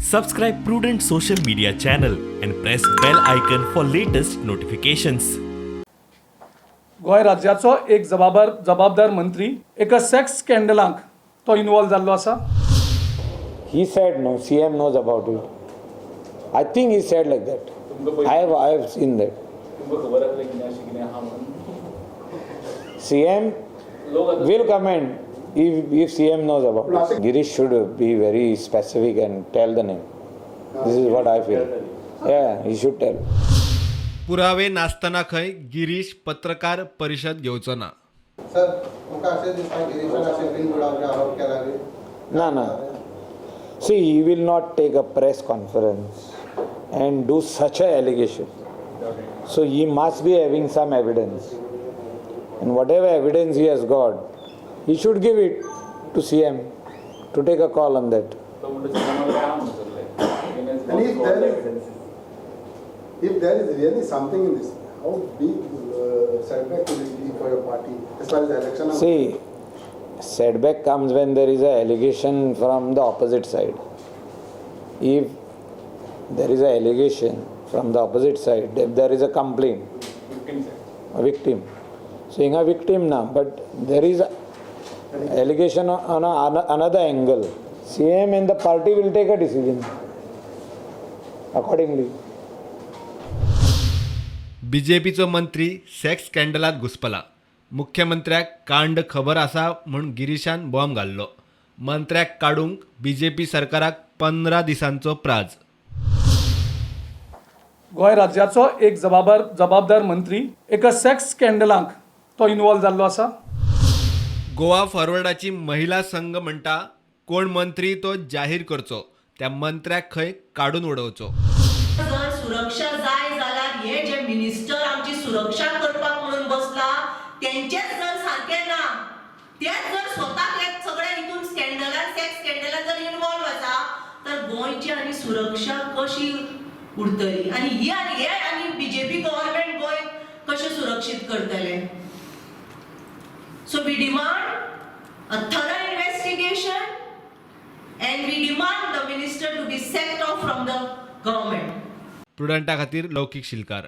Subscribe Prudent social media channel and press bell icon for latest notifications. गोय राज्याचो एक जबाबदार मंत्री एका सेक्स स्कॅन्डलांक तो इन्वॉल्व जाल्लो आसा. He said no, CM knows about it. I think he said like that. I have seen that. CM will comment if CM knows about it. Girish should be very specific and tell the name. This is what I feel. Yeah, he should tell. पुरावे नासतना खंय गिरीश पत्रकार परिषद घेवचो ना. Sir तुमकां अशें दिसता गिरीशान अशें बिनबुडाचे आरोप केला बी? No. See, he will not take a press conference and do such a allegation. So he must be having some evidence. And whatever evidence he has got, he should give it to CM to take a call on that. And if there is really something in this, how big setback will it be for your party as far as the election? See, setback comes when there is an allegation from the opposite side. If there is an allegation from the opposite side, if there is a complaint, a victim, saying a victim now, but there is an allegation on another angle, CM and the party will take a decision accordingly. बीजेपीचो मंत्री sex स्कॅन्डलात घुसपला. मुख्यमंत्र्याक कांड खबर आसा म्हूण गिरीशान bomb घाल्लो. मंत्र्याक काडूंक BJP सरकाराक 15 दिसांचो प्राझ. गोय राज्याचो एक जबाबदार मंत्री एका सेक्स स्कॅन्डलांक तो इन्वॉल्व जाल्लो आसा. गोवा फॉरवर्डाची महिला संघ म्हणटा कोण मंत्री तो जाहीर करचो, त्या मंत्र्याक खंय काडून उडोवचो. जर सुरक्षा जाय जाल्यार हे जे मिनिस्टर आमची सुरक्षा करपाक म्हणून बसला त्यांचेच जर सारखे ना, तेच जर स्वतःक एक सगळ्या हितून स्कॅन्डलात सेक्स स्कॅन्डलात जर इन्वॉल्व आसा तर गोंयची आनी सुरक्षा कशी उरतली आनी हे आनी बीजेपी गव्हर्नमेंट गोंय कशें सुरक्षीत करतले. So we demand a thorough investigation and we demand the minister to be sacked off from the government. प्रुडंटा खातीर लौकीक शिलकार.